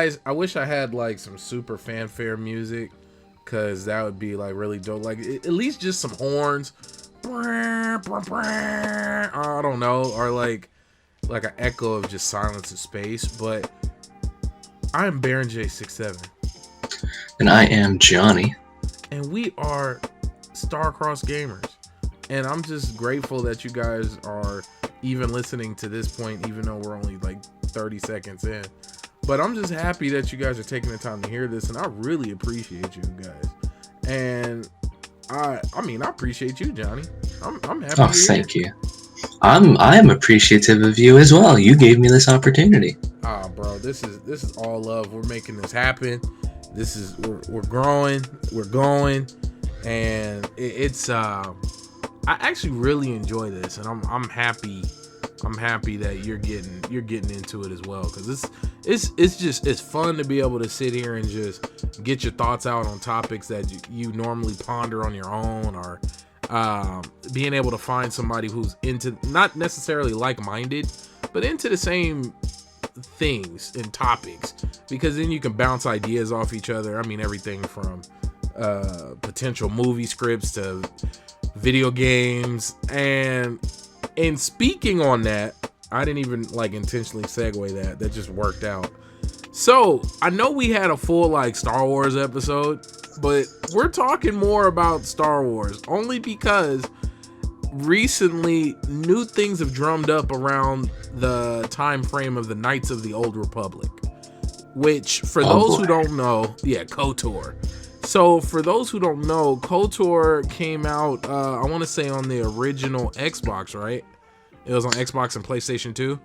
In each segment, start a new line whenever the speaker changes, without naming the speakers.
guys, I wish I had like some super fanfare music, cause that would be like really dope. Like at least just some horns. I don't know, or like an echo of just silence of space. But I am Baron J67,
and I am Johnny,
and we are StarCrossed Gamers. And I'm just grateful that you guys are even listening to this point, even though we're only like 30 seconds in. But I'm just happy that you guys are taking the time to hear this, and I really appreciate you guys. And I mean, I appreciate you, Johnny. I'm happy.
Oh, thank you. I am appreciative of you as well. You gave me this opportunity.
Bro, this is all love. We're making this happen. We're growing, we're going, and it's I actually really enjoy this, and I'm happy that you're getting into it as well, because it's fun to be able to sit here and just get your thoughts out on topics that you normally ponder on your own, or being able to find somebody who's into, not necessarily like-minded, but into the same things and topics, because then you can bounce ideas off each other. I mean, everything from potential movie scripts to video games. And speaking on that, I didn't even like intentionally segue that just worked out. So I know we had a full like Star Wars episode, but we're talking more about Star Wars only because recently new things have drummed up around the time frame of the Knights of the Old Republic, which for those who don't know, KOTOR. So for those who don't know, KOTOR came out, I want to say on the original Xbox, right? It was on Xbox and PlayStation 2?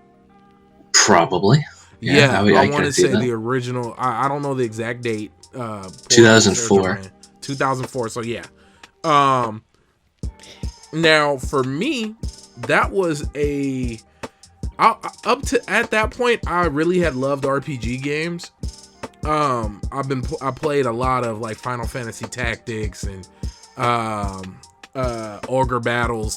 Probably.
Yeah, I want to say the original. I don't know the exact date.
2004.
2004, so yeah. Now, for me, that was up to at that point, I really had loved RPG games. I played a lot of like Final Fantasy Tactics and Ogre Battle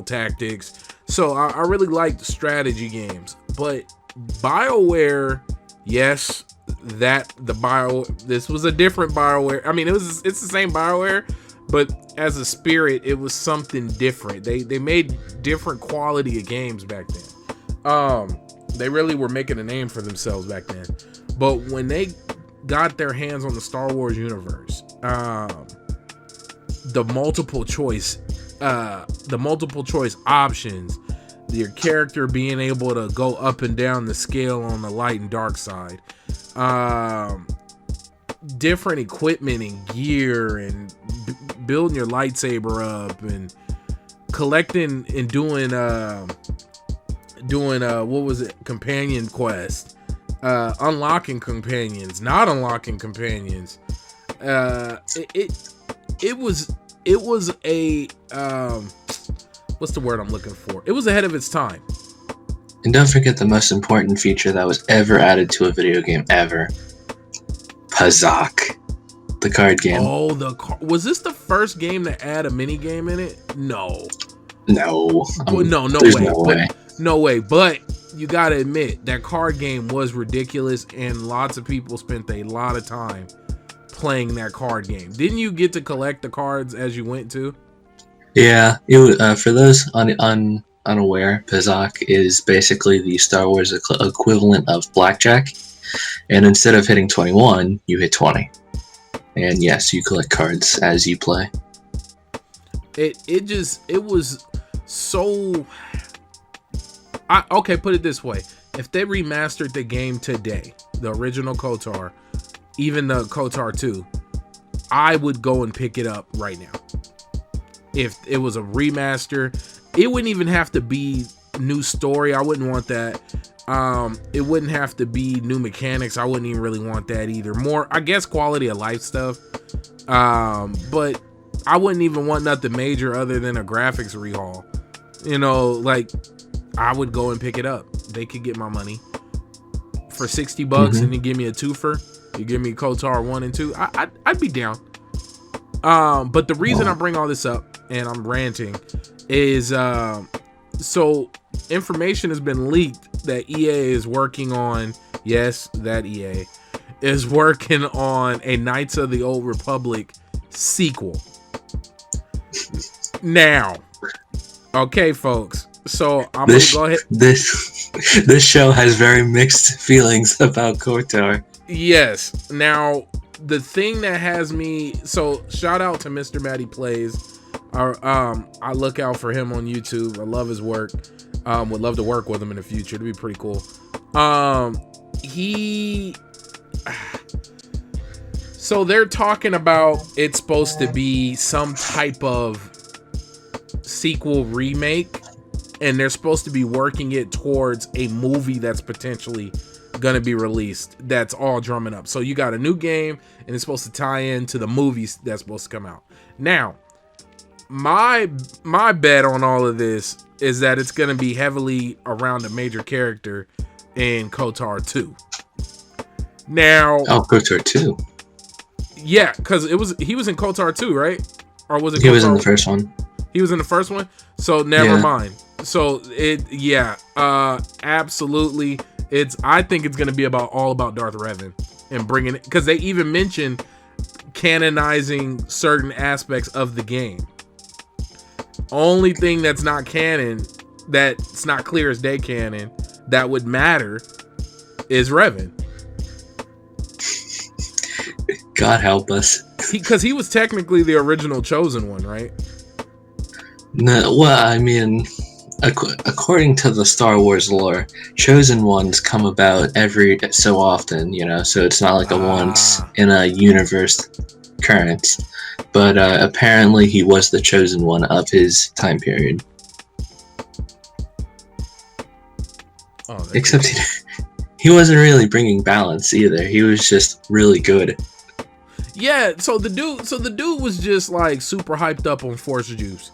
Tactics. So I really liked strategy games. But BioWare, yes, this was a different BioWare. I mean, it's the same BioWare, but as a spirit, it was something different. They made different quality of games back then. They really were making a name for themselves back then. But when they got their hands on the Star Wars universe, the multiple choice options, your character being able to go up and down the scale on the light and dark side, different equipment and gear, and building your lightsaber up, and collecting and doing what was it, companion quest, unlocking companions, not unlocking companions. It was a what's the word I'm looking for? It was ahead of its time.
And don't forget the most important feature that was ever added to a video game ever. Pazak, the card game.
Oh, was this the first game to add a mini game in it? No.
No.
No way. No way. But you gotta admit, that card game was ridiculous, and lots of people spent a lot of time playing that card game. Didn't you get to collect the cards as you went to?
Yeah. For those unaware, Pazak is basically the Star Wars equivalent of blackjack. And instead of hitting 21, you hit 20. And yes, you collect cards as you play.
It was so... Okay, put it this way. If they remastered the game today, the original KOTOR, even the KOTOR 2, I would go and pick it up right now. If it was a remaster, it wouldn't even have to be new story. I wouldn't want that. It wouldn't have to be new mechanics. I wouldn't even really want that either. More, I guess, quality of life stuff. But I wouldn't even want nothing major other than a graphics rehaul. You know, like, I would go and pick it up. They could get my money for $60, and you give me a twofer. You give me KOTOR 1 and 2. I'd be down. But the reason I bring all this up, and I'm ranting, is so information has been leaked that EA is working on yes, that EA, is working on a Knights of the Old Republic sequel. Now, okay, folks. So I'm gonna go ahead.
This show has very mixed feelings about KOTOR.
Yes. Now, the thing that has me, so shout out to Mr. Matty Plays. I look out for him on YouTube. I love his work. Would love to work with him in the future. It'd be pretty cool. So they're talking about it's supposed to be some type of sequel remake, and they're supposed to be working it towards a movie that's potentially gonna be released. That's all drumming up. So you got a new game, and it's supposed to tie into the movies that's supposed to come out. Now, my bet on all of this is that it's gonna be heavily around a major character in KOTOR 2. Now,
KOTOR 2.
Yeah, because he was in KOTOR 2, right? Or was it?
He was in the first one.
He was in the first one, so never mind. So absolutely. I think it's gonna be all about Darth Revan and bringing it, because they even mentioned canonizing certain aspects of the game. Only thing that's not canon, that's not clear as day canon, that would matter is Revan.
God help us.
Because he was technically the original chosen one, right?
No, well, I mean, according to the Star Wars lore, chosen ones come about every so often, so it's not like a once in a universe occurrence. But apparently he was the chosen one of his time period. Except he wasn't really bringing balance either. He was just really good.
Yeah, so the dude was just like super hyped up on Force juice,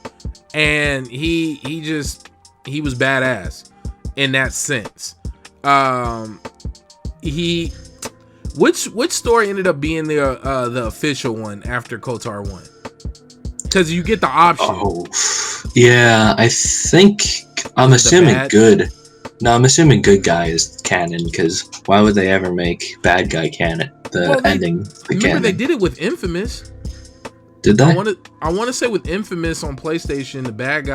and he was badass in that sense. Which story ended up being the official one after KOTOR 1? Because you get the option.
Oh, yeah, I think I'm assuming good. No, I'm assuming good guy is canon, because why would they ever make bad guy canon? Ending the
remember
canon.
They did it with Infamous.
Did they?
I want to say with Infamous on PlayStation, the bad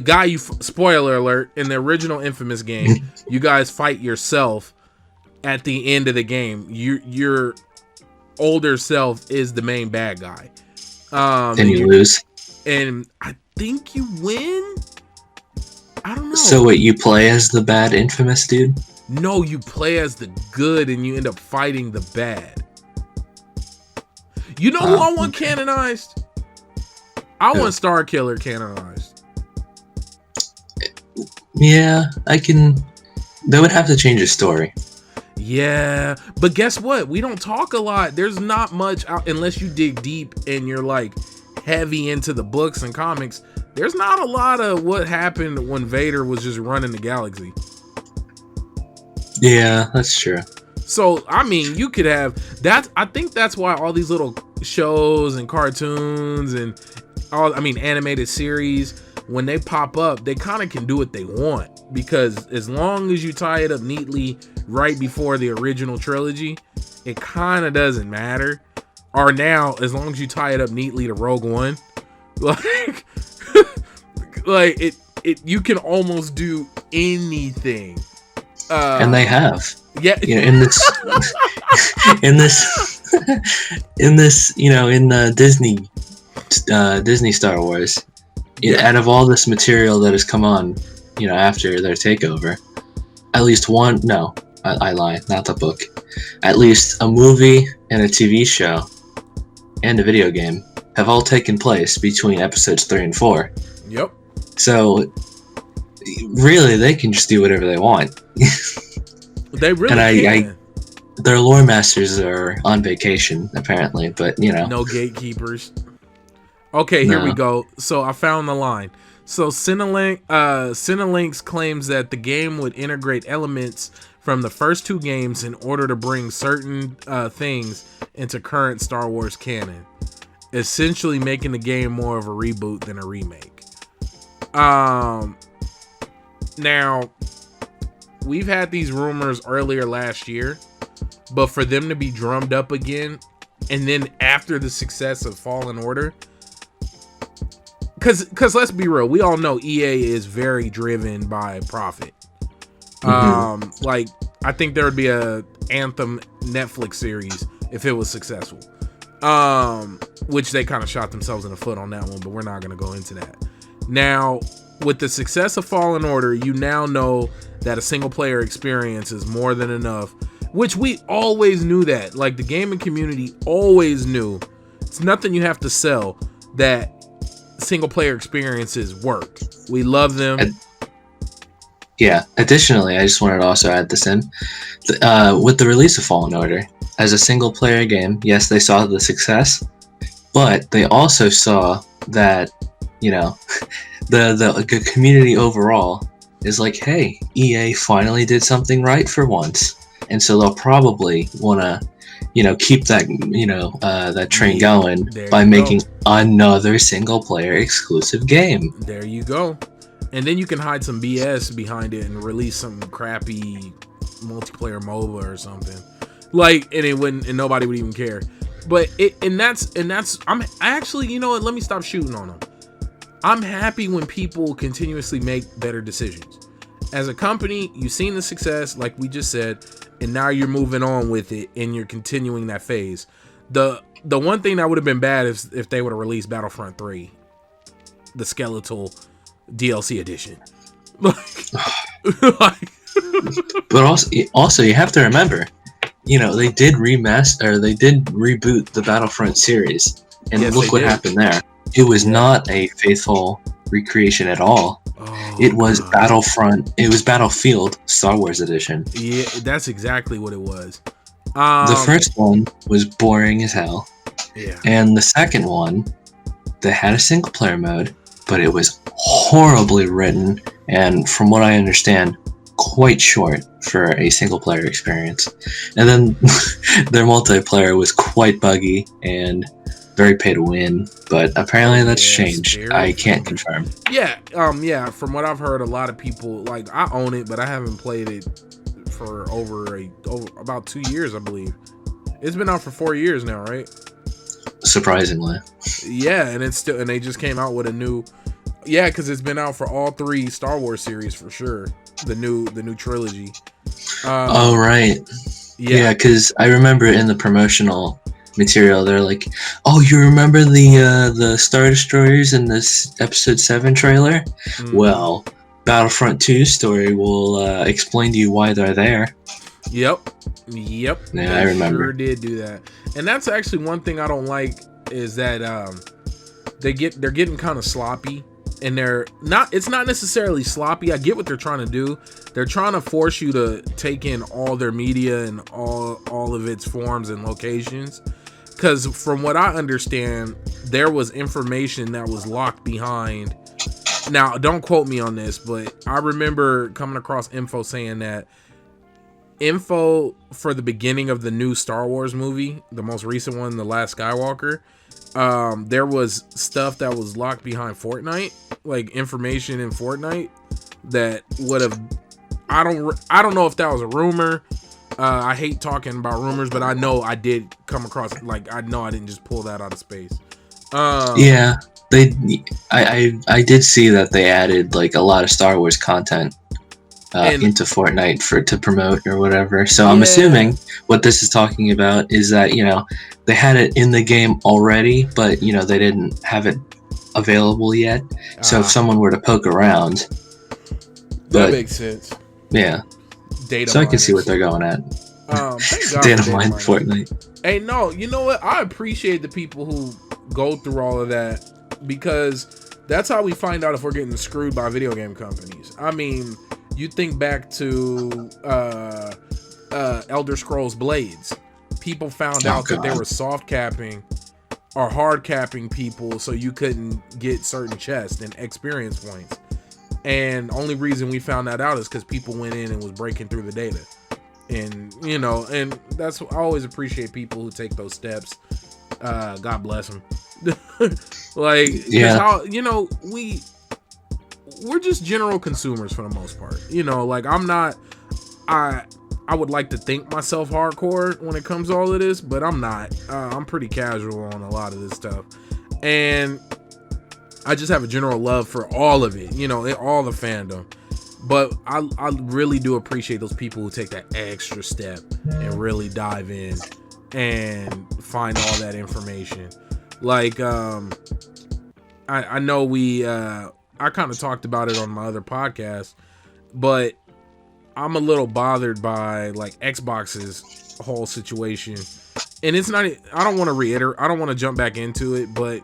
guy spoiler alert, in the original Infamous game, you guys fight yourself at the end of the game. Your older self is the main bad guy.
And you lose.
And I think you win. I don't know.
So wait, you play as the bad Infamous dude?
No, you play as the good, and you end up fighting the bad. You know who I want canonized? I want Starkiller canonized.
Yeah, I can. They would have to change his story.
Yeah, but guess what? We don't talk a lot. There's not much out unless you dig deep and you're like heavy into the books and comics. There's not a lot of what happened when Vader was just running the galaxy.
Yeah, that's true.
So, I mean, you could have that. I think that's why all these little shows and cartoons and animated series, when they pop up, they kind of can do what they want, because as long as you tie it up neatly right before the original trilogy, it kind of doesn't matter. Or now, as long as you tie it up neatly to Rogue One, like you can almost do anything.
And they have.
Yeah.
In this Disney Star Wars, out of all this material that has come on, after their takeover, at least one, no, I lie, not the book, at least a movie and a TV show and a video game have all taken place between episodes 3 and 4.
Yep.
So really, they can just do whatever they want.
They really can.
Their lore masters are on vacation, apparently, but
no gatekeepers. Okay, here we go. So I found the line. So Cinelinx claims that the game would integrate elements from the first 2 games in order to bring certain things into current Star Wars canon, essentially making the game more of a reboot than a remake. Now, we've had these rumors earlier last year, but for them to be drummed up again, and then after the success of Fallen Order, because let's be real, we all know EA is very driven by profit. Like I think there would be a Anthem Netflix series if it was successful, which they kind of shot themselves in the foot on that one, but we're not going to go into that. Now, with the success of Fallen Order, you now know that a single player experience is more than enough, which we always knew that. Like the gaming community always knew. It's nothing you have to sell that single player experiences work. We love them.
Yeah. Additionally, I just wanted to also add this in. With the release of Fallen Order, as a single player game, yes, they saw the success, but they also saw that, you know, the community overall is like, hey, EA finally did something right for once. And so they'll probably want to, you know, keep that, you know, that train going by making another single player exclusive game.
There you go. And then you can hide some BS behind it and release some crappy multiplayer MOBA or something. Like, and it wouldn't, and nobody would even care. But I'm actually, you know what? Let me stop shooting on them. I'm happy when people continuously make better decisions. As a company, you've seen the success, like we just said, and now you're moving on with it and you're continuing that phase. The one thing that would have been bad is if they would have released Battlefront 3, the skeletal DLC edition. But
also you have to remember, you know, they did reboot the Battlefront series, and yes, look what happened there. It was not a faithful recreation at all. It was Battlefront. It was Battlefield Star Wars Edition.
Yeah, that's exactly what it was.
The first one was boring as hell.
Yeah.
And the second one, they had a single player mode, but it was horribly written, and from what I understand, quite short for a single player experience. And then their multiplayer was quite buggy and very pay to win, but apparently that's changed. I can't confirm.
Yeah, yeah. From what I've heard, a lot of people, like, I own it, but I haven't played it for over about 2 years, I believe. It's been out for 4 years now, right?
Surprisingly.
Yeah, and it's still, and they just came out with a new, yeah, because it's been out for all 3 Star Wars series for sure. The new trilogy.
Oh right. Yeah, because I remember in the promotional material they're like, oh, you remember the Star Destroyers in this episode 7 trailer? Well, Battlefront 2 story will explain to you why they're there.
Yep.
Yeah, I remember.
Sure did do that. And that's actually one thing I don't like is that they're getting kind of sloppy, and it's not necessarily sloppy. I get what they're trying to do. They're trying to force you to take in all their media and all of its forms and locations. Because from what I understand, there was information that was locked behind. Now, don't quote me on this, but I remember coming across info saying that info for the beginning of the new Star Wars movie, the most recent one, The Last Skywalker, there was stuff that was locked behind Fortnite, like information in Fortnite that would have, I don't know if that was a rumor. I hate talking about rumors, but I know I did come across, like, I know I didn't just pull that out of space.
Yeah, I did see that they added like a lot of Star Wars content into Fortnite to promote or whatever. So I'm assuming what this is talking about is that, you know, they had it in the game already, but, you know, they didn't have it available yet. So if someone were to poke around,
that makes sense.
Yeah.
Data
so miners. I can see what they're going at. Data mine Fortnite.
Hey, no, you know what? I appreciate the people who go through all of that, because that's how we find out if we're getting screwed by video game companies. I mean, you think back to Elder Scrolls Blades. People found out that they were soft capping or hard capping people so you couldn't get certain chests and experience points. And only reason we found that out is because people went in and was breaking through the data. And, you know, and that's, I always appreciate people who take those steps. God bless them. Like, how, you know, we're just general consumers for the most part. You know, like, I'm not I would like to think myself hardcore when it comes to all of this, but I'm not. I'm pretty casual on a lot of this stuff, and I just have a general love for all of it, all the fandom. But I really do appreciate those people who take that extra step and really dive in and find all that information. Like, I know I kind of talked about it on my other podcast, but I'm a little bothered by like Xbox's whole situation. And it's not, I don't want to reiterate, I don't want to jump back into it, but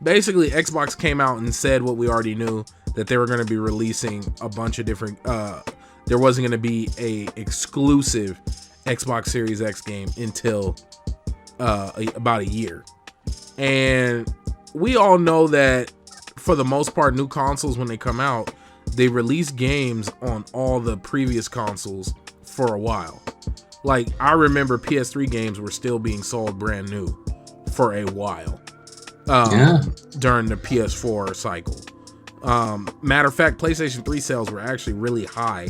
basically Xbox came out and said what we already knew, that they were going to be releasing a bunch of different, there wasn't going to be a exclusive Xbox Series X game until about a year. And we all know that for the most part, new consoles, when they come out, they release games on all the previous consoles for a while. Like, I remember PS3 games were still being sold brand new for a while during the PS4 cycle. Matter of fact, PlayStation 3 sales were actually really high.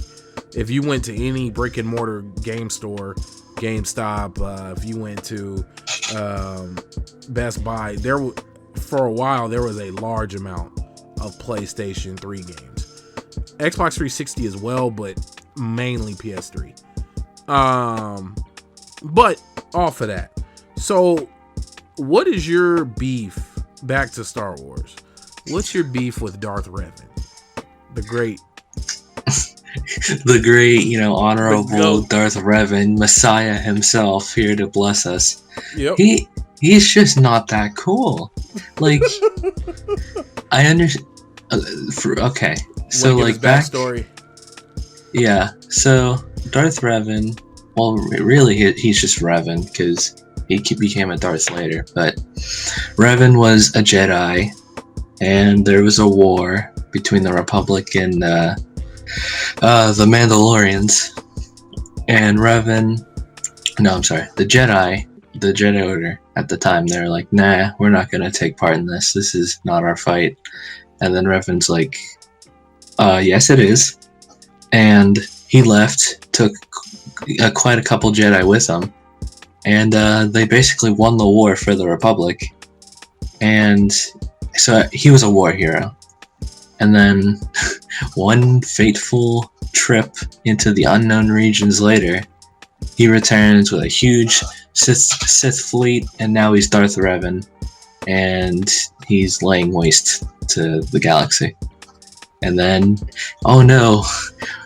If you went to any brick and mortar game store, GameStop, if you went to Best Buy, for a while there was a large amount of PlayStation 3 games. Xbox 360 as well, but mainly PS3. But off of that, so what is your beef? Back to Star Wars. What's your beef with Darth Revan, the great,
honorable Darth Revan, Messiah himself, here to bless us?
Yep.
He's just not that cool. Like, I understand. Okay, so like
backstory.
Yeah, so Darth Revan. Well, really, he's just Revan because he became a Darth later. But Revan was a Jedi, and there was a war between the Republic and the Mandalorians. And the Jedi Order at the time, they were like, nah, we're not going to take part in this. This is not our fight. And then Revan's like, yes, it is. And he left, took quite a couple Jedi with him. And they basically won the war for the Republic. And so he was a war hero. And then one fateful trip into the unknown regions later, he returns with a huge Sith fleet, and now he's Darth Revan, and he's laying waste to the galaxy. And then, oh no,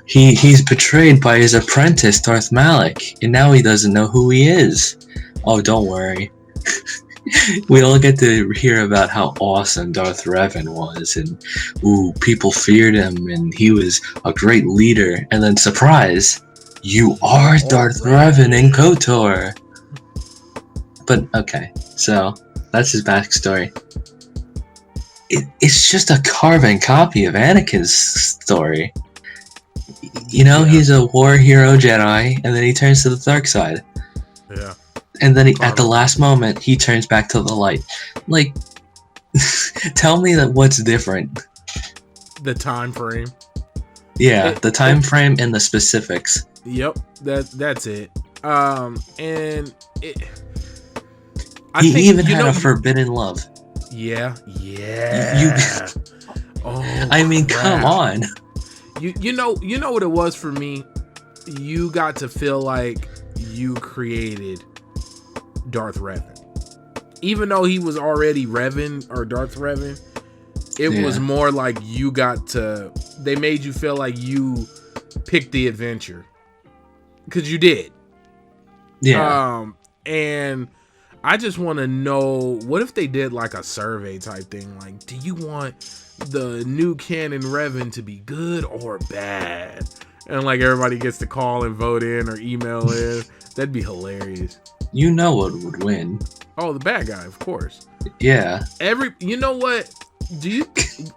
he's betrayed by his apprentice, Darth Malak, and now he doesn't know who he is. Oh, don't worry. We all get to hear about how awesome Darth Revan was, and people feared him, and he was a great leader. And then, surprise, you are Darth Revan in KOTOR. But okay, so that's his backstory. It's just a carbon copy of Anakin's story. He's a war hero Jedi, and then he turns to the dark side.
Yeah.
And then at the last moment, he turns back to the light. Like, tell me that what's different.
The time frame.
Yeah, the time frame and the specifics.
Yep, that's it. And it.
He even had a forbidden love.
Yeah.
I mean, come on.
You know what it was for me? You got to feel like you created Darth Revan. Even though he was already Revan or Darth Revan, it was more like they made you feel like you picked the adventure. Because you did.
Yeah.
And I just want to know, what if they did like a survey type thing? Like, do you want the new canon Revan to be good or bad? And like everybody gets to call and vote in or email in. That'd be hilarious.
You know what would win?
Oh, the bad guy, of course.
Yeah.
You know what?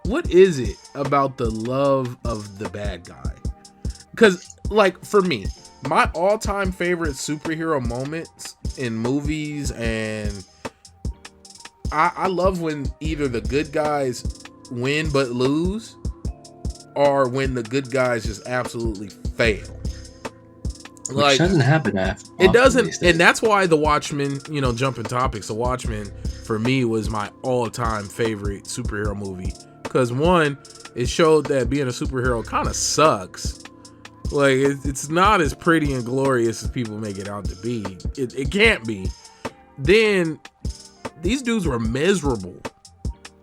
What is it about the love of the bad guy? Because like for me, my all-time favorite superhero moments in movies, and I love when either the good guys win but lose, or when the good guys just absolutely fail.
which
Like,
doesn't happen
it
often
doesn't,
these days.
and that's why The Watchmen, jumping topics, The Watchmen for me was my all-time favorite superhero movie. Because one, it showed that being a superhero kind of sucks. Like, it's not as pretty and glorious as people make it out to be. It can't be. Then, these dudes were miserable.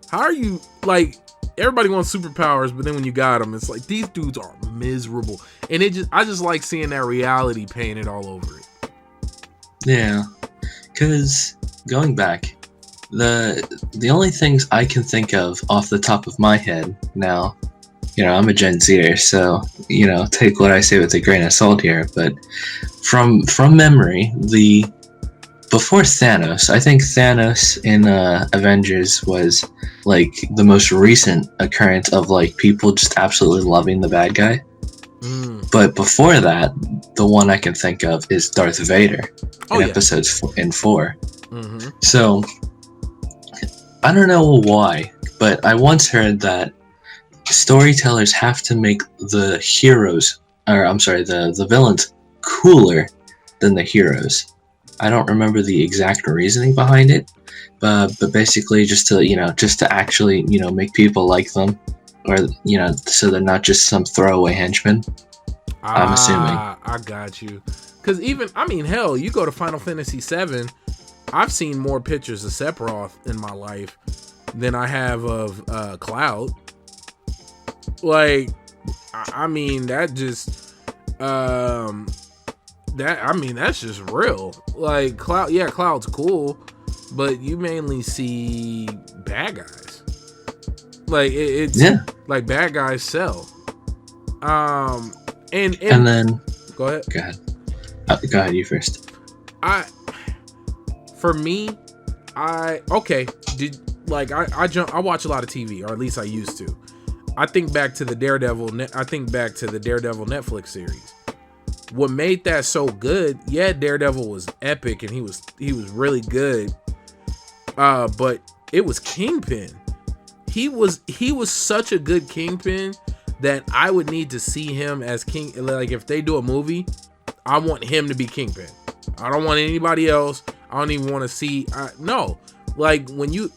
How are you, like, everybody wants superpowers, but then when you got them, it's like, these dudes are miserable. And I just like seeing that reality painted all over it.
Yeah, because going back, the only things I can think of off the top of my head now, I'm a Gen Zer, so take what I say with a grain of salt here. But from memory, before Thanos, I think Thanos in Avengers was like the most recent occurrence of like people just absolutely loving the bad guy. But before that, the one I can think of is Darth Vader in episodes 4.
Mm-hmm.
So I don't know why, but I once heard that storytellers have to make the villains cooler than the heroes. I don't remember the exact reasoning behind it, but basically just to actually make people like them, or so they're not just some throwaway henchmen. I'm assuming.
I got you. Because hell, you go to Final Fantasy VII, I've seen more pictures of Sephiroth in my life than I have of Cloud. Like, that just that's just real. Like, Cloud's cool, but you mainly see bad guys. Like, it's like bad guys sell. And
then
go ahead.
Go ahead, you first.
I watch a lot of TV, or at least I used to. I think back to the Daredevil Netflix series. What made that so good? Yeah, Daredevil was epic and he was really good. But it was Kingpin. He was such a good Kingpin that I would need to see him as King. Like, if they do a movie, I want him to be Kingpin. I don't want anybody else. I don't even want to see. No, like when you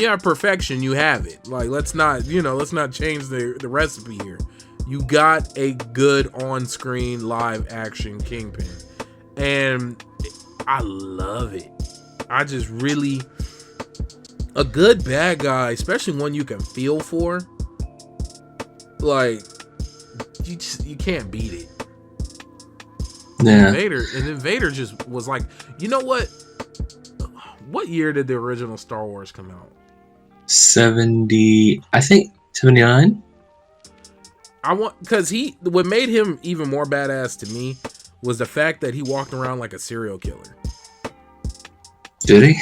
have perfection, you have it. Like, let's not change the recipe here. You got a good on-screen live action Kingpin, and I love it. I just really, a good bad guy, especially one you can feel for. Like, you can't beat it.
Yeah.
And then Vader just was like, you know what? What year did the original Star Wars come out?
70, I think 79.
What made him even more badass to me was the fact that he walked around like a serial killer.
Did he?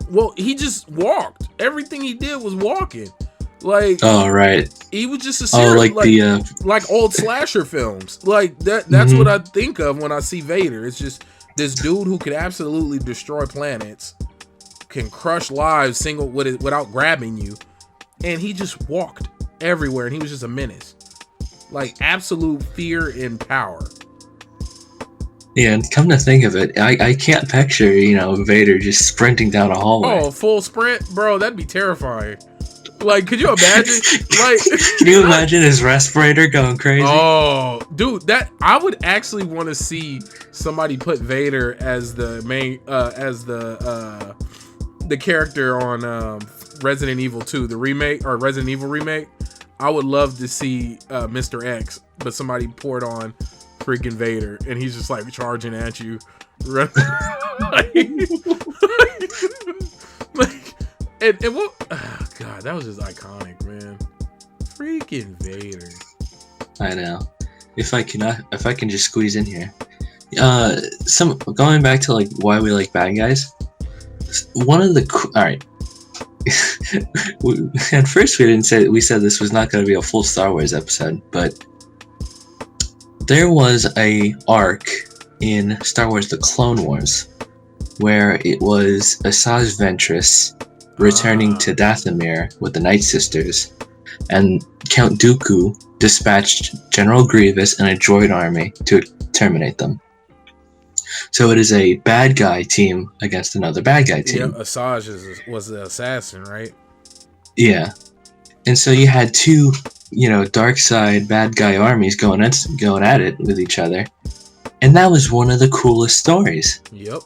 Well, he just walked. Everything he did was walking. Like,
oh right,
he was just a serial, like old slasher films. Like that's what I think of when I see Vader. It's just this dude who could absolutely destroy planets, can crush lives without grabbing you, and he just walked everywhere, and he was just a menace. Like, absolute fear and power.
Yeah, and come to think of it, I can't picture, Vader just sprinting down a hallway.
Oh, full sprint? Bro, that'd be terrifying. Like, could you imagine? Like,
can you imagine his respirator going crazy?
Oh, dude, I would actually want to see somebody put Vader as the main, the character on Resident Evil 2, the remake, or Resident Evil remake. I would love to see Mr. X, but somebody poured on freaking Vader, and he's just like charging at you. And what? Oh God, that was just iconic, man. Freaking Vader.
I know. If I can just squeeze in here, going back to like why we like bad guys. One of the all right. At first we said this was not going to be a full Star Wars episode, but there was a arc in Star Wars: The Clone Wars where it was Asajj Ventress returning to Dathomir with the Night Sisters, and Count Dooku dispatched General Grievous and a droid army to terminate them. So it is a bad guy team against another bad guy team.
Yeah, Asajj was the assassin, right?
Yeah. And so you had two, dark side bad guy armies going at it with each other. And that was one of the coolest stories.
Yep.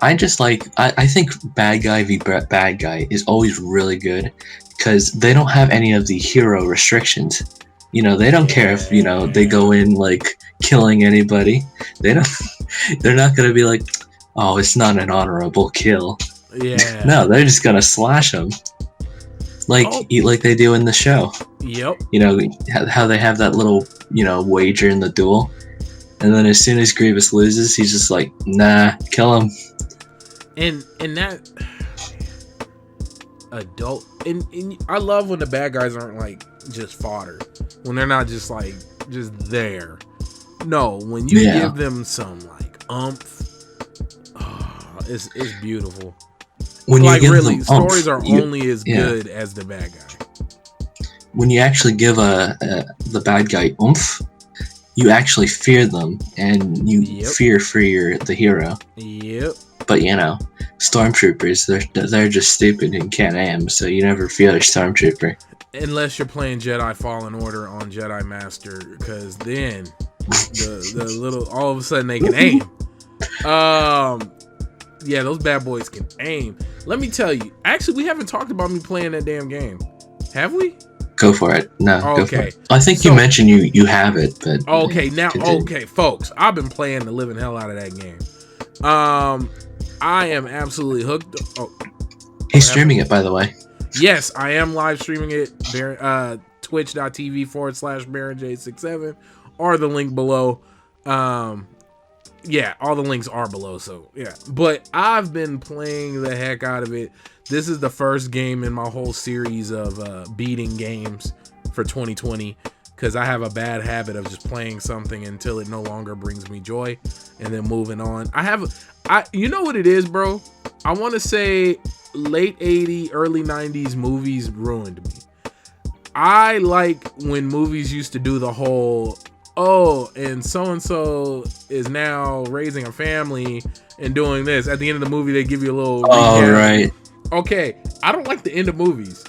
I think bad guy v bad guy is always really good because they don't have any of the hero restrictions. They don't care if, they go in like killing anybody. They're not going to be like, oh, it's not an honorable kill.
Yeah.
No, they're just going to slash them. Like they do in the show.
Yep.
How they have that little, wager in the duel. And then as soon as Grievous loses, he's just like, nah, kill him.
And that adult and I love when the bad guys aren't like just fodder. When they're not just like just there. No, when you give them some like it's beautiful.
When
like
you
really,
them
stories are only as good as the bad guy.
When you actually give the bad guy oomph, you actually fear them, and you fear for the hero.
Yep.
But stormtroopers, they're just stupid and can't aim, so you never fear a stormtrooper.
Unless you're playing Jedi Fallen Order on Jedi Master, because then the little all of a sudden they can aim. Yeah, those bad boys can aim. Let me tell you. Actually, we haven't talked about me playing that damn game, have we?
Go for it. No,
okay.
Go for it. I think you mentioned you have it, but
okay. Now, okay, folks, I've been playing the living hell out of that game. I am absolutely hooked.
He's streaming it, by the way.
Yes, I am live streaming it. Twitch.tv/BaronJ67 or the link below. Yeah, all the links are below. So yeah, but I've been playing the heck out of it. This is the first game in my whole series of beating games for 2020 because I have a bad habit of just playing something until it no longer brings me joy and then moving on. You know what it is, bro? I want to say late 80s, early 90s movies ruined me. I like when movies used to do the whole, and so-and-so is now raising a family and doing this. At the end of the movie, they give you a little recap.
Right.
Okay, I don't like the end of movies.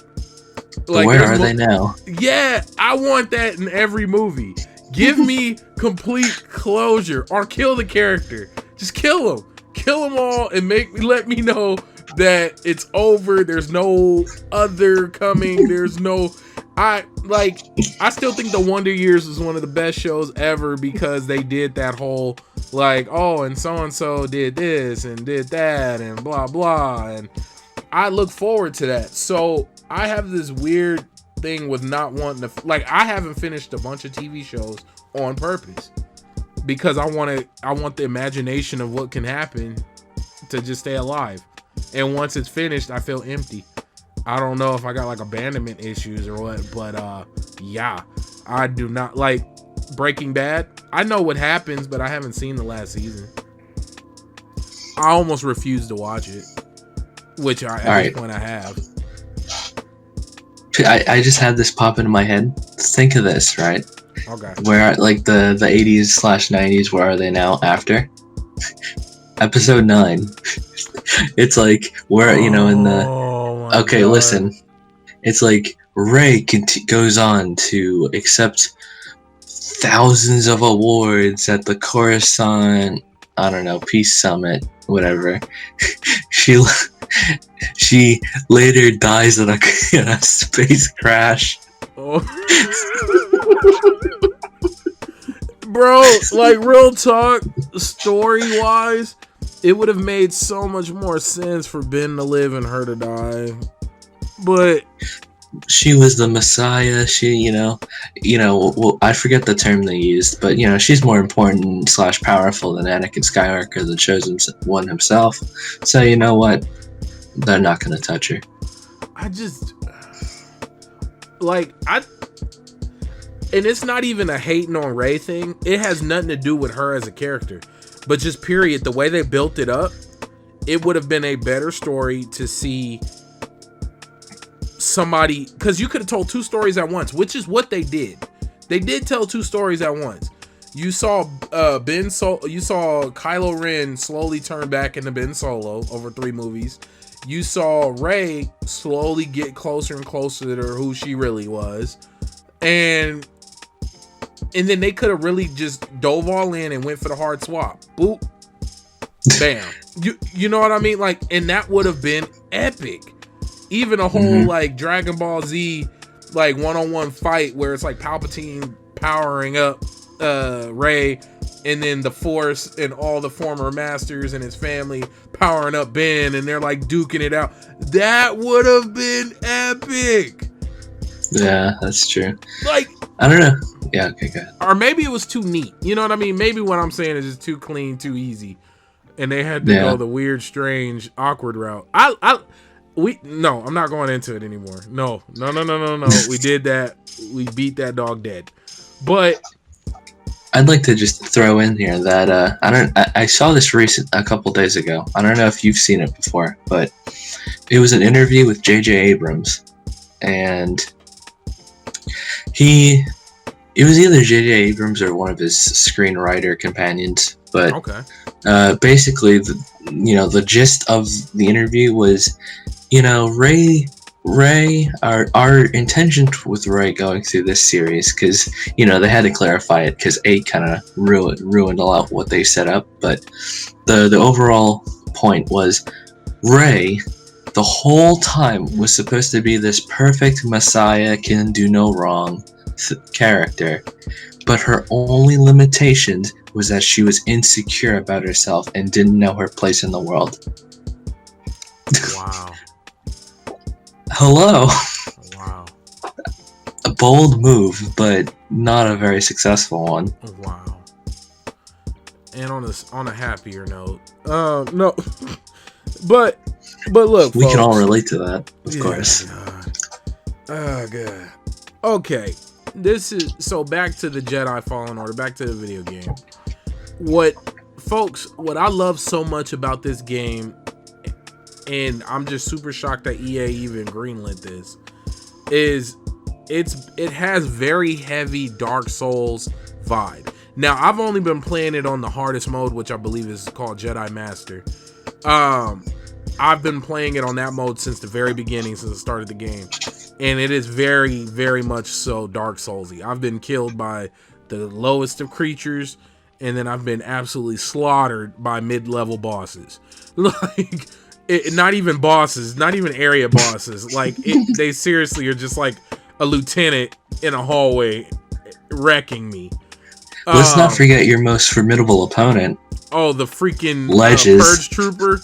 Like, where are they now?
Yeah, I want that in every movie. Give me complete closure or kill the character. Just kill them. Kill them all and let me know that it's over. There's no other coming. There's no... I still think The Wonder Years was one of the best shows ever because they did that whole like, and so-and-so did this and did that and blah, blah. And I look forward to that. So I have this weird thing with not wanting to, I haven't finished a bunch of TV shows on purpose because I want the imagination of what can happen to just stay alive. And once it's finished, I feel empty. I don't know if I got abandonment issues or what, but yeah, I do not like Breaking Bad. I know what happens, but I haven't seen the last season. I almost refuse to watch it, which at this point I have.
I just had this pop into my head. Think of this, right?
Okay.
Where the 80s/90s, where are they now after? Episode 9. It's where, in the... Okay, God. Listen. It's Ray goes on to accept thousands of awards at the Coruscant, I don't know, Peace Summit, whatever. She later dies in a space crash.
Oh. Bro, real talk, story-wise, it would have made so much more sense for Ben to live and her to die. But
she was the Messiah. She, I forget the term they used, but she's more important / powerful than Anakin Skywalker, the chosen one himself. So you know what? They're not gonna touch her.
And it's not even a hating on Rey thing. It has nothing to do with her as a character. But just period, the way they built it up, it would have been a better story to see somebody, because you could have told two stories at once, which is what they did. They did tell two stories at once. You saw you saw Kylo Ren slowly turn back into Ben Solo over 3 movies. You saw Rey slowly get closer and closer to who she really was, and then they could have really just dove all in and went for the hard swap. Boop, bam. You know what I mean? Like, and that would have been epic. Even a whole like Dragon Ball Z like one-on-one fight where it's like Palpatine powering up Rey, and then the Force and all the former masters and his family powering up Ben, and they're like duking it out. That would have been epic.
Yeah, that's true.
Like,
I don't know. Yeah, okay, go ahead.
Or maybe it was too neat. You know what I mean? Maybe what I'm saying is just too clean, too easy, and they had to go the weird, strange, awkward route. No, I'm not going into it anymore. No. We did that. We beat that dog dead. But
I'd like to just throw in here that I saw this a couple days ago. I don't know if you've seen it before, but it was an interview with J.J. Abrams, and it was either J.J. Abrams or one of his screenwriter companions. But basically, the gist of the interview was, Rey, our intention with Rey going through this series, because they had to clarify it because 8 kind of ruined a lot what they set up, but the overall point was Rey the whole time was supposed to be this perfect messiah, can do no wrong character, but her only limitation was that she was insecure about herself and didn't know her place in the world.
Wow.
Hello.
Wow.
A bold move, but not a very successful one.
Wow. And on a happier note, no, but look,
we
folks,
can all relate to that, of course.
God. Oh god. Okay, this is so back to the Jedi Fallen Order, back to the video game. What I love so much about this game, and I'm just super shocked that EA even greenlit this, is it has very heavy Dark Souls vibe. Now, I've only been playing it on the hardest mode, which I believe is called Jedi Master. I've been playing it on that mode since the very beginning, since the start of the game, and it is very, very much so Dark Soulsy. I've been killed by the lowest of creatures, and then I've been absolutely slaughtered by mid-level bosses. Like, not even bosses, not even area bosses. Like, they seriously are just like a lieutenant in a hallway wrecking me.
Let's not forget your most formidable opponent.
Oh, the freaking
Ledges.
Purge Trooper.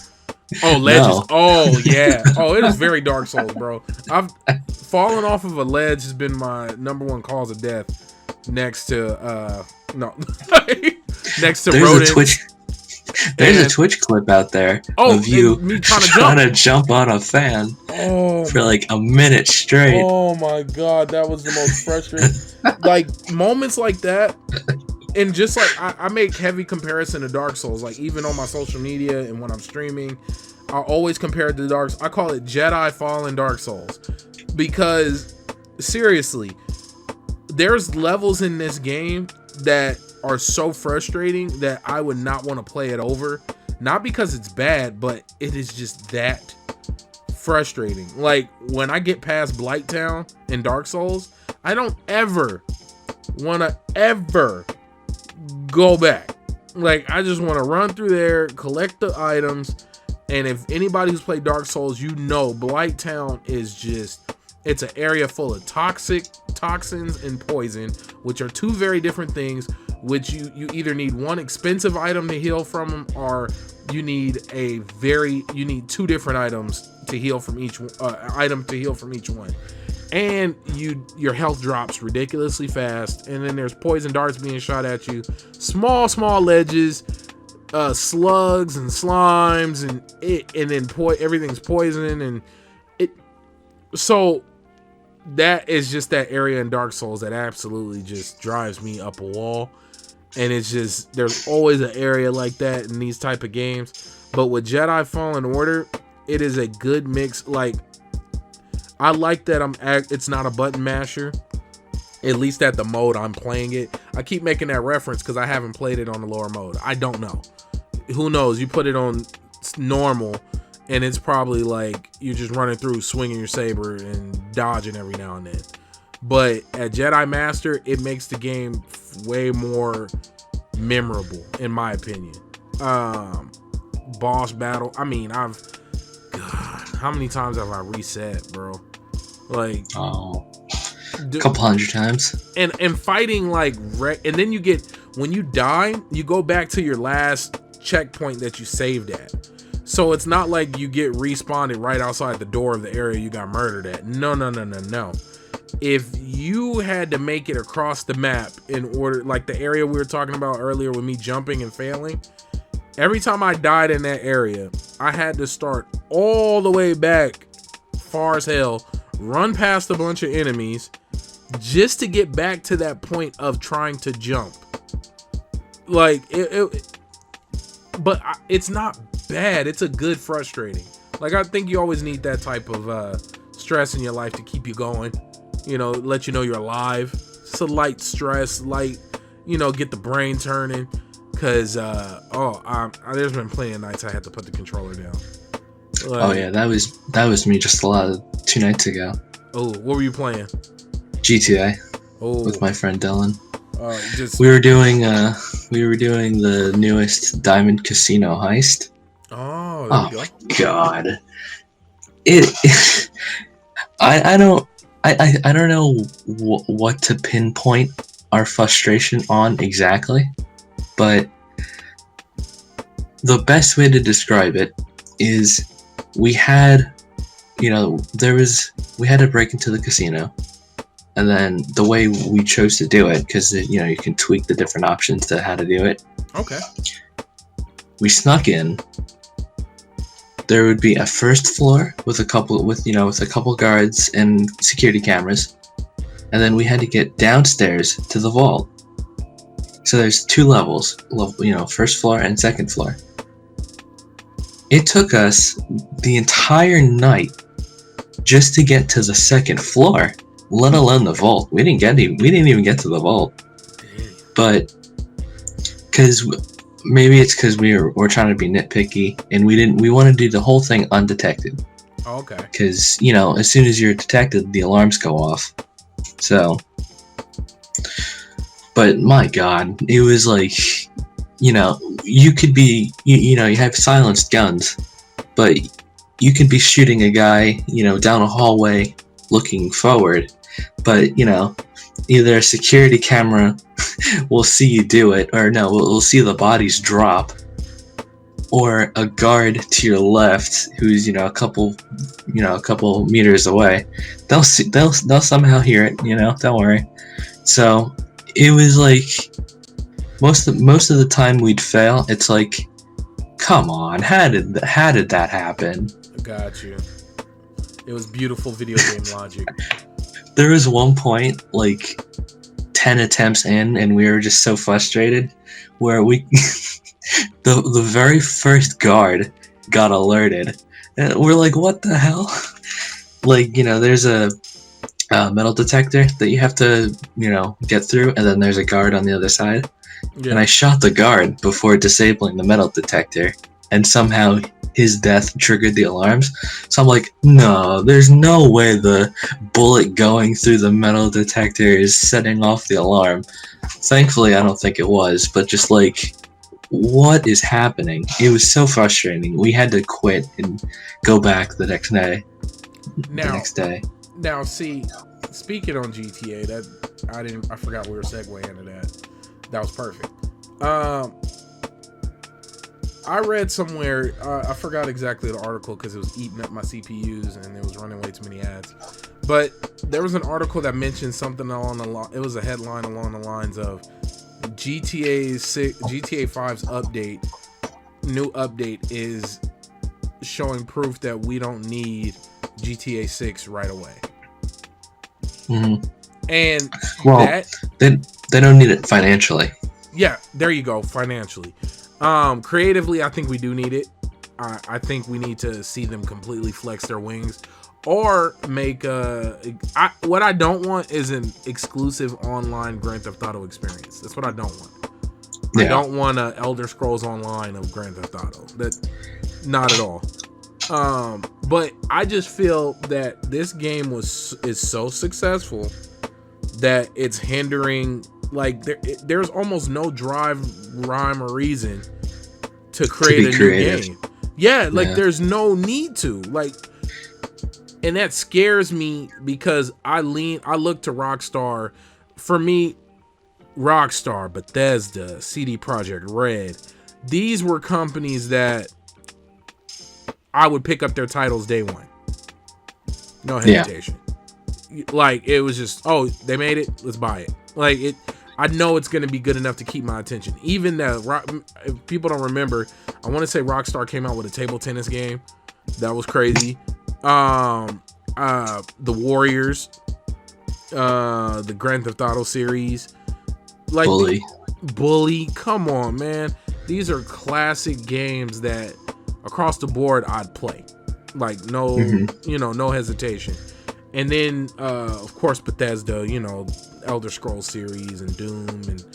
Oh, Ledges. No. Oh, yeah. Oh, it is very Dark Souls, bro. I've fallen off of a ledge has been my #1 cause of death. Next to next to rodents.
There's a Twitch clip out there of you trying to jump on a fan for like a minute straight.
Oh my god, that was the most frustrating. Like, moments like that, and just like I make heavy comparison to Dark Souls. Like, even on my social media and when I'm streaming, I always compare it to Dark Souls. I call it Jedi Fallen Dark Souls, because seriously, there's levels in this game that are so frustrating that I would not want to play it over. Not because it's bad, but it is just that frustrating. Like, when I get past Blighttown in Dark Souls, I don't ever want to go back. Like, I just want to run through there, collect the items, and if anybody who's played Dark Souls, Blighttown is just, it's an area full of toxins and poison, which are two very different things, which you either need one expensive item to heal from them, or you need two different items to heal from each one. And your health drops ridiculously fast, and then there's poison darts being shot at you, small ledges, slugs and slimes, and then everything's poison, and so that is just that area in Dark Souls that absolutely just drives me up a wall. And it's just, there's always an area like that in these type of games. But with Jedi Fallen Order, it is a good mix. Like, I like that it's not a button masher. At least at the mode I'm playing it. I keep making that reference because I haven't played it on the lower mode. I don't know. Who knows? You put it on normal, and it's probably like you're just running through, swinging your saber and dodging every now and then. But at Jedi Master, it makes the game way more memorable, in my opinion. Boss battle. I mean, God, how many times have I reset, bro? Like,
a couple hundred times.
And fighting like, and then when you die, you go back to your last checkpoint that you saved at. So it's not like you get respawned right outside the door of the area you got murdered at. No. If you had to make it across the map in order, like the area we were talking about earlier with me jumping and failing, every time I died in that area, I had to start all the way back far as hell, run past a bunch of enemies just to get back to that point of trying to jump. Like, it's not bad. It's a good frustrating. Like, I think you always need that type of stress in your life to keep you going. You know, let you know you're alive. It's a light stress, get the brain turning. Cause there's been plenty of nights I had to put the controller down.
Oh yeah, that was me just 2 nights ago.
Oh, what were you playing?
GTA. With my friend Dylan.
Just
we were doing the newest Diamond Casino heist.
Oh, there you go.
My god! I don't know what to pinpoint our frustration on exactly, but the best way to describe it is we had to break into the casino, and then the way we chose to do it, because you can tweak the different options to how to do it.
Okay.
We snuck in. There would be a first floor with a couple guards and security cameras, and then we had to get downstairs to the vault. So there's 2 levels, first floor and second floor. It took us the entire night just to get to the second floor, let alone the vault. We didn't even get to the vault. But maybe it's because we're trying to be nitpicky, and we want to do the whole thing undetected.
Okay.
Because as soon as you're detected, the alarms go off. So, but my God, it was like, you could be, you have silenced guns, but you could be shooting a guy, down a hallway looking forward, but either a security camera will see you do it, or no, we'll see the bodies drop, or a guard to your left who's a couple meters away. They'll somehow hear it. Don't worry. So it was like most of the time we'd fail. It's like, come on, how did that happen?
I got you. It was beautiful video game logic.
There was one point, like 10 attempts in, and we were just so frustrated, where we the very first guard got alerted, and we're like, what the hell? Like, there's a metal detector that you have to get through, and then there's a guard on the other side. Yeah. And I shot the guard before disabling the metal detector, and somehow his death triggered the alarms. So I'm like, no, there's no way the bullet going through the metal detector is setting off the alarm. Thankfully, I don't think it was, but just like, what is happening? It was so frustrating. We had to quit and go back the next day.
Now, see, speaking on GTA, I forgot we were segueing into that. That was perfect. I read somewhere, I forgot exactly the article because it was eating up my CPUs and it was running way too many ads. But there was an article that mentioned something it was a headline along the lines of GTA 5's new update is showing proof that we don't need GTA 6 right away.
Mm-hmm.
And
they don't need it financially.
Yeah, there you go, financially. Creatively, I think we do need it. I think we need to see them completely flex their wings or make what I don't want is an exclusive online Grand Theft Auto experience. That's what I don't want. I don't want a Elder Scrolls Online of Grand Theft Auto. That, not at all. But I just feel that this game is so successful that it's hindering. Like there's almost no drive, rhyme, or reason to create a new game. Yeah, like there's no need to. Like, and that scares me because I look to Rockstar. For me, Rockstar, Bethesda, CD Projekt Red, these were companies that I would pick up their titles day one. No hesitation. Like, it was just, oh, they made it, let's buy it. Like, I know it's going to be good enough to keep my attention. Even if people don't remember, I want to say Rockstar came out with a table tennis game. That was crazy. The Warriors, the Grand Theft Auto series. Like Bully. Come on, man. These are classic games that across the board I'd play. Like, no, no hesitation. And then, of course, Bethesda, Elder Scrolls series and Doom and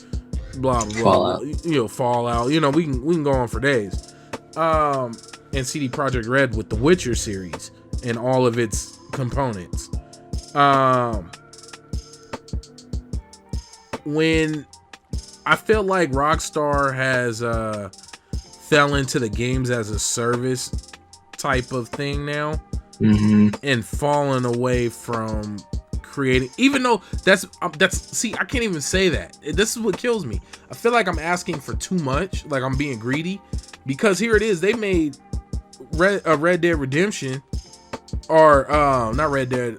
blah blah blah. Fallout. We can go on for days. And CD Projekt Red with the Witcher series and all of its components. When I feel like Rockstar has fell into the games as a service type of thing now, and fallen away from creating. Even though that's see, I can't even say that. This is what kills me. I feel like I'm asking for too much. Like I'm being greedy, because here it is. They made Red Dead Redemption, or not Red Dead.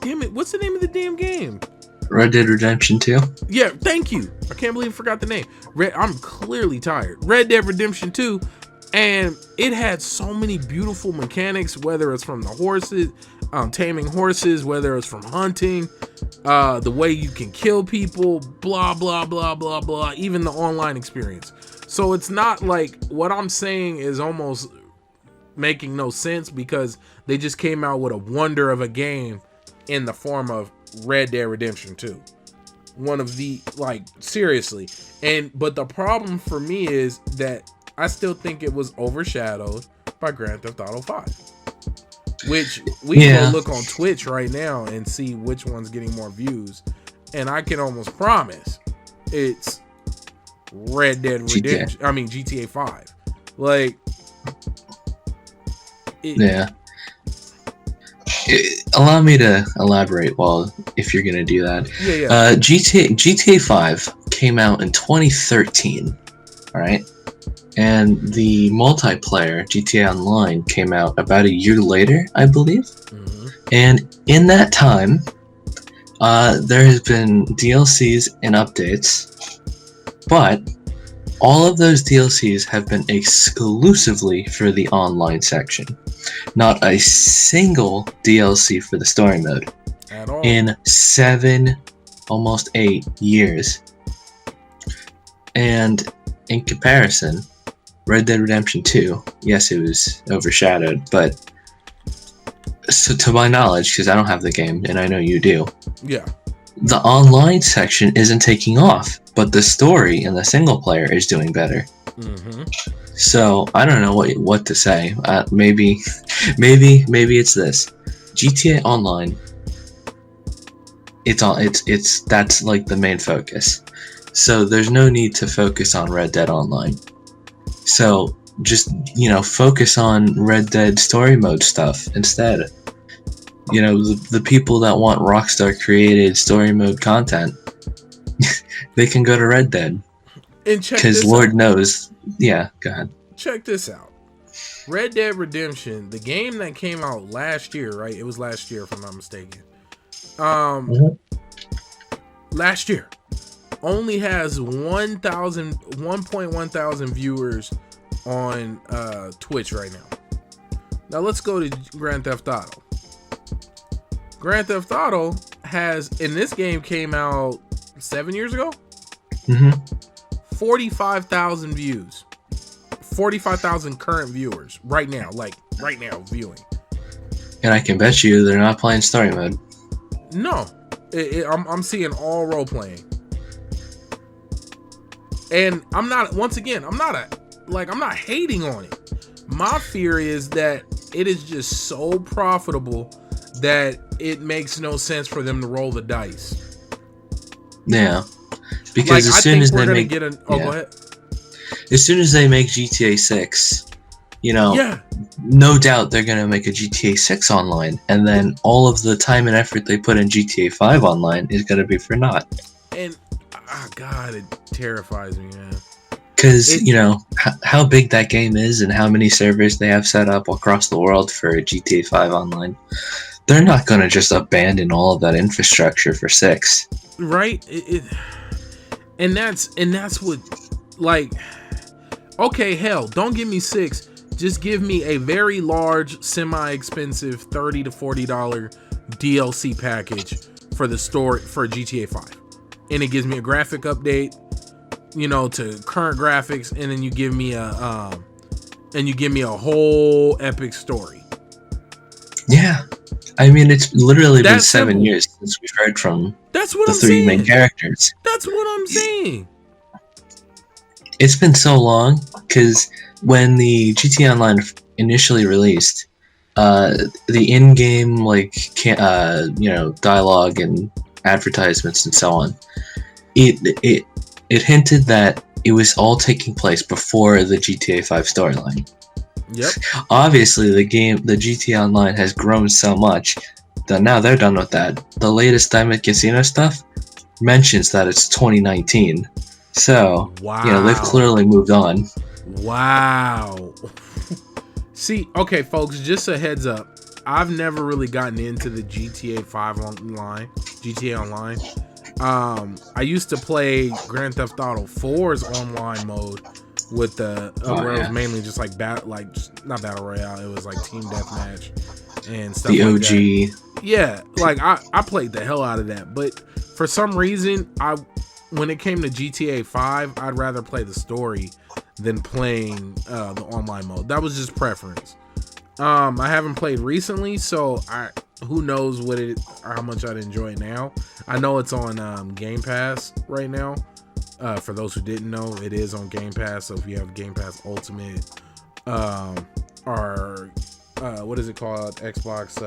Damn it, what's the name of the damn game?
Red Dead Redemption 2.
Yeah, thank you. I can't believe I forgot the name. I'm clearly tired. Red Dead Redemption 2, and it had so many beautiful mechanics, whether it's from the horses, taming horses, whether it's from hunting, the way you can kill people, blah, blah, blah, blah, blah, even the online experience. So it's not like what I'm saying is almost making no sense, because they just came out with a wonder of a game in the form of Red Dead Redemption 2. One of the, seriously. But the problem for me is that I still think it was overshadowed by Grand Theft Auto 5. Which we can go look on Twitch right now and see which one's getting more views. And I can almost promise it's Red Dead Redemption. GTA 5.
Allow me to elaborate if you're gonna do that. GTA 5 came out in 2013, all right, and the multiplayer GTA Online came out about a year later, I believe. And in that time, there has been DLCs and updates, but all of those DLCs have been exclusively for the online section. Not a single DLC for the story mode
at all
in 7, almost 8 years. And in comparison, Red Dead Redemption 2, yes, it was overshadowed, but so to my knowledge, because I don't have the game and I know you do, the online section isn't taking off, but the story and the single player is doing better. So I don't know what to say. Maybe it's this GTA Online. That's like the main focus. So there's no need to focus on Red Dead Online. So just focus on Red Dead story mode stuff instead. The people that want Rockstar created story mode content, they can go to Red Dead. Because Lord knows. Yeah, go ahead.
Check this out. Red Dead Redemption, the game that came out last year, right? It was last year, if I'm not mistaken. Last year, only has 1.1 thousand viewers on Twitch right now. Now let's go to Grand Theft Auto. Grand Theft Auto has, and this game came out 7 years ago. 45,000 views. 45,000 current viewers right now, viewing.
And I can bet you they're not playing story mode.
No, I'm seeing all role playing, and I'm not. Once again, I'm not hating on it. My fear is that it is just so profitable that it makes no sense for them to roll the dice.
Yeah, because as soon as they make,
go ahead.
As soon as they make GTA 6,
Yeah.
no doubt they're gonna make a GTA 6 online, and then all of the time and effort they put in GTA 5 online is gonna be for naught.
And God, it terrifies me, man.
Because how big that game is and how many servers they have set up across the world for GTA 5 online, they're not gonna just abandon all of that infrastructure for 6.
Right? And that's what, like, okay, hell, don't give me 6. Just give me a very large, semi-expensive $30 to $40 DLC package for the store for GTA 5, and it gives me a graphic update, to current graphics, and then you give me a whole epic story.
Yeah, I mean, it's literally been 7 years since we've heard from
the
3 main characters.
That's what I'm saying.
It's been so long because when the GTA Online initially released, the in-game dialogue and advertisements and so on, it hinted that it was all taking place before the GTA 5 storyline.
Yep.
Obviously, the GTA Online has grown so much that now they're done with that. The latest Diamond Casino stuff mentions that it's 2019. So,
wow.
They've clearly moved on.
Wow. See, okay, folks, just a heads up. I've never really gotten into the GTA 5 online. I used to play Grand Theft Auto 4's online mode with where it was mainly just like not battle royale. It was like team deathmatch and stuff. The OG. That. Yeah, like I played the hell out of that, but for some reason, when it came to GTA 5, I'd rather play the story than playing the online mode. That was just preference. I haven't played recently, so who knows how much I'd enjoy it now. I know it's on Game Pass right now. For those who didn't know, it is on Game Pass. So if you have Game Pass Ultimate, or what is it called? Xbox.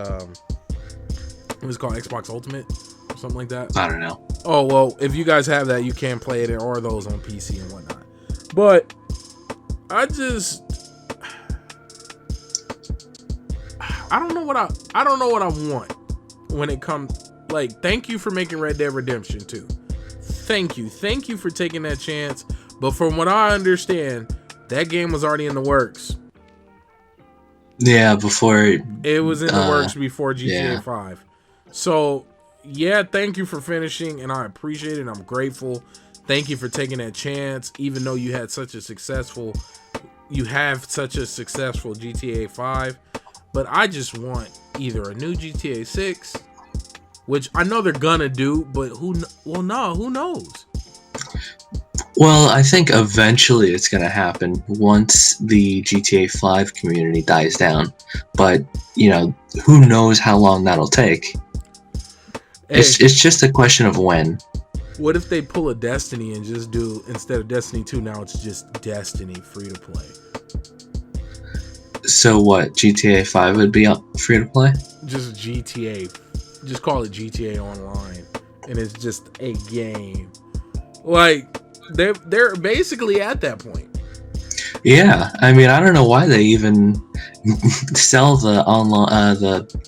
What is it called? Xbox Ultimate, or something like that.
I don't know.
Oh well, if you guys have that, you can play it, or those on PC and whatnot. But I don't know what I want when it comes. Like, thank you for making Red Dead Redemption 2. Thank you for taking that chance. But from what I understand, that game was already in the works.
Yeah, before
it was in the works before GTA 5. So yeah, thank you for finishing, and I appreciate it. I'm grateful. Thank you for taking that chance, even though you have such a successful GTA 5. But I just want either a new GTA 6, which I know they're gonna do, but who knows?
Well, I think eventually it's gonna happen once the GTA 5 community dies down. But, who knows how long that'll take. Hey, it's just a question of when.
What if they pull a Destiny and just do, instead of Destiny 2, now it's just Destiny free to play?
So what, GTA 5 would be free to play?
Just GTA. Just call it GTA Online. And it's just a game. Like, they're basically at that point.
Yeah, I mean, I don't know why they even sell the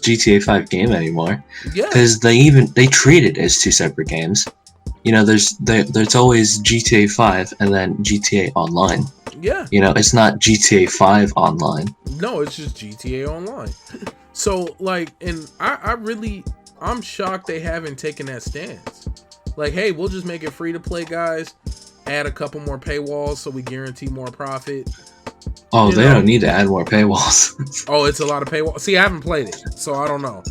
GTA 5 game anymore. Yeah, because they treat it as two separate games. There's always GTA 5 and then GTA Online.
Yeah,
it's not GTA 5 Online.
No, it's just GTA Online. So and I'm shocked they haven't taken that stance. Like, hey, we'll just make it free to play, guys. Add a couple more paywalls so we guarantee more profit.
Oh, they don't need to add more paywalls.
Oh, it's a lot of paywalls. See, I haven't played it, so I don't know.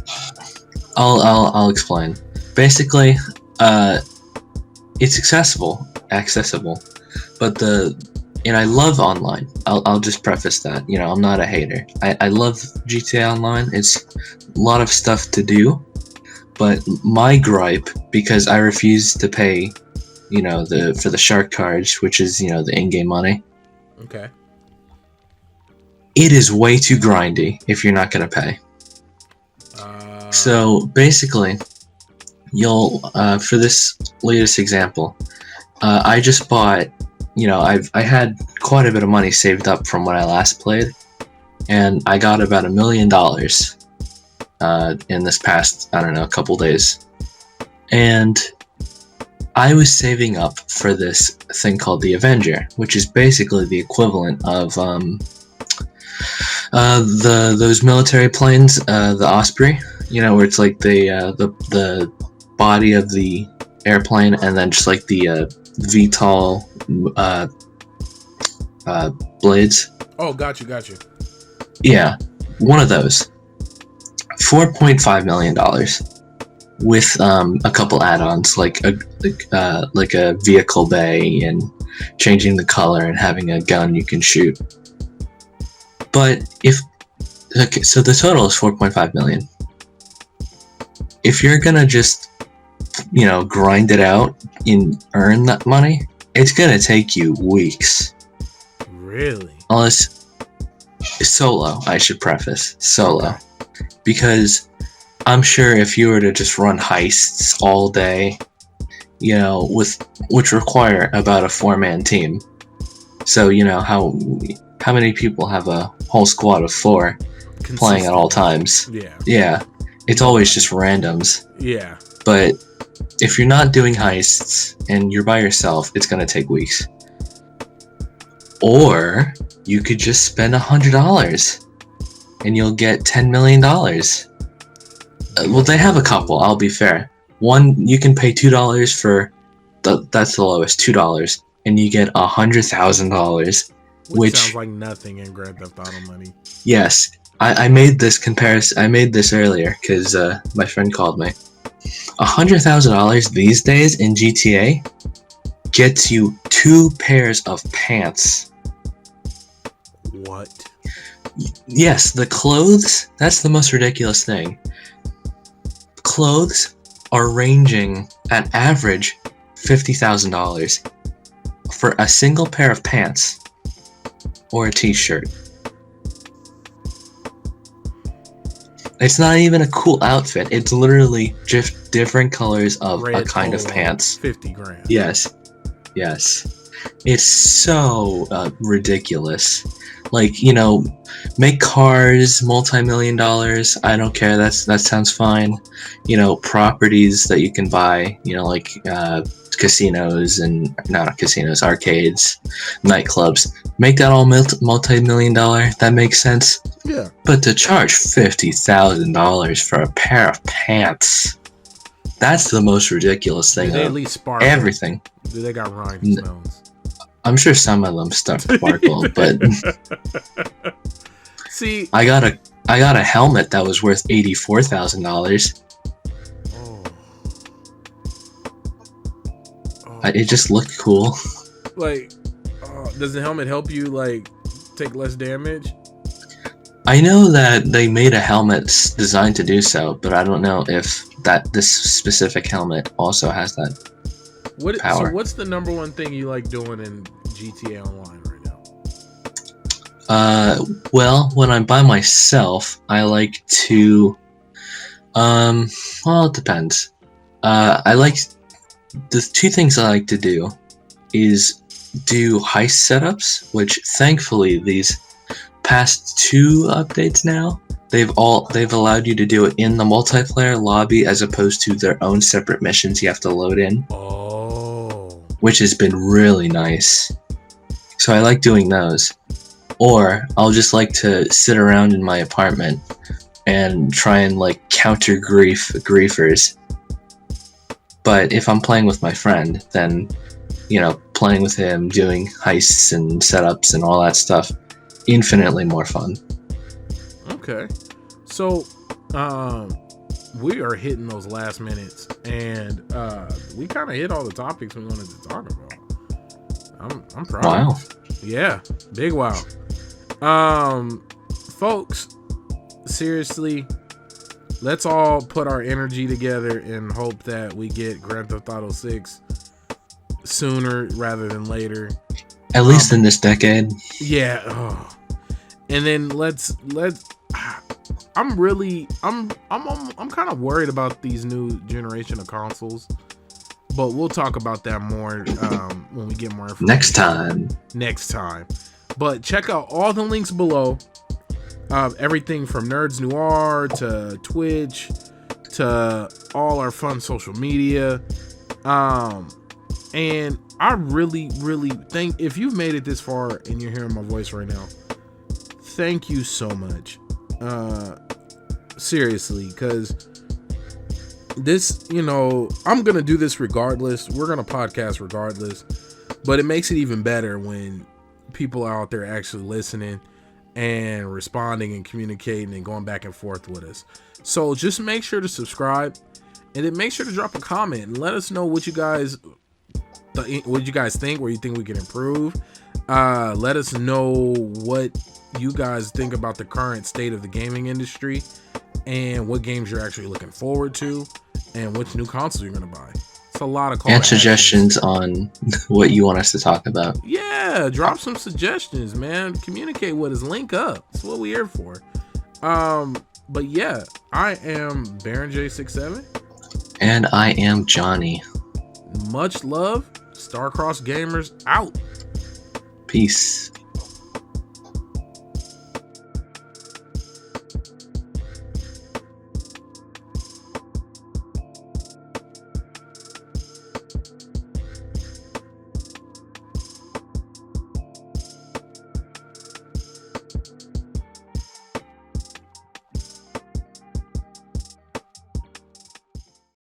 I'll explain. Basically, it's accessible, but and I love online. I'll just preface that. You know, I'm not a hater. I love GTA Online. It's a lot of stuff to do, but my gripe, because I refuse to pay, you know, for the shark cards, which is, you know, the in-game money.
Okay.
It is way too grindy if you're not gonna pay. So basically, you'll for this latest example, I just bought. You know, I had quite a bit of money saved up from when I last played, and I got about $1 million in this past, I don't know, couple days. And I was saving up for this thing called the Avenger, which is basically the equivalent of those military planes, the Osprey. You know, where it's like the body of the airplane, and then just like the VTOL blades.
Oh, got you.
Yeah, one of those. $4.5 million with a couple add-ons like a vehicle bay and changing the color and having a gun you can shoot. But so the total is 4.5 million. If you're gonna just, you know, grind it out and earn that money, it's gonna take you weeks.
Really?
Unless solo, I should preface solo.
Okay.
Because I'm sure if you were to just run heists all day, you know, which require about a 4-man team. So, you know, how many people have a whole squad of 4 playing at all times?
Yeah.
Yeah. It's always just randoms.
Yeah.
But if you're not doing heists and you're by yourself, it's going to take weeks. Or you could just spend $100 and you'll get $10 million. Well, they have a couple, I'll be fair. One, you can pay $2 for, that's the lowest, $2, and you get $100,000. Which
sounds like nothing in Grand Theft Auto money.
Yes. I made this comparison. I made this earlier because my friend called me. $100,000 these days in GTA gets you 2 pairs of pants.
What?
Yes, the clothes. That's the most ridiculous thing. Clothes are ranging at average $50,000 for a single pair of pants or a t-shirt. It's not even a cool outfit. It's literally just different colors of
Red
a kind of
polo,
pants.
50 grand.
Yes. It's so ridiculous. Like, you know, make cars multi-million dollars. I don't care. That sounds fine. You know, properties that you can buy. You know, like casinos and not casinos, arcades, nightclubs. Make that all multi-million dollar. That makes sense.
Yeah.
But to charge $50,000 for a pair of pants, that's the most ridiculous thing.
Do they at least sparkle?
Everything.
Do they got rhinestones?
I'm sure some of them sparkle, but
see,
I got a helmet that was worth $84,000. It just looked cool.
Like, does the helmet help you like take less damage?
I know that they made a helmet designed to do so, but I don't know if this specific helmet also has that power.
So what's the number one thing you like doing in GTA Online right now?
Well, when I'm by myself, I like to, well, it depends. I like, the 2 things I like to do is do heist setups, which thankfully these past 2 updates now, they've allowed you to do it in the multiplayer lobby as opposed to their own separate missions you have to load in.
Oh.
Which has been really nice. So I like doing those. Or I'll just like to sit around in my apartment and try and like counter griefers. But if I'm playing with my friend, then, you know, playing with him, doing heists and setups and all that stuff, infinitely more fun.
Okay. So, we are hitting those last minutes, and we kind of hit all the topics we wanted to talk about. I'm proud.
Wow.
Yeah, big wow. Folks, seriously, let's all put our energy together and hope that we get Grand Theft Auto 6 sooner rather than later.
At least in this decade.
Yeah. Oh. And then let's I'm kind of worried about these new generation of consoles, but we'll talk about that more when we get more information next time. But check out all the links below. Everything from Nerds Noir to Twitch to all our fun social media. And I really think if you've made it this far and you're hearing my voice right now, thank you so much. Seriously, because this, I'm gonna do this regardless. We're gonna podcast regardless, but it makes it even better when people are out there actually listening and responding and communicating and going back and forth with us. So just make sure to subscribe, and then make sure to drop a comment and let us know what you guys think, where you think we can improve. Let us know what you guys think about the current state of the gaming industry and what games you're actually looking forward to and which new console you're going to buy. It's a lot of call
and suggestions on what you want us to talk about.
Yeah, drop some suggestions, man. Communicate with us. Link up. That's what we're here for. But yeah, I am Baron J67.
And I am Johnny.
Much love. StarCrossed Gamers out.
Peace.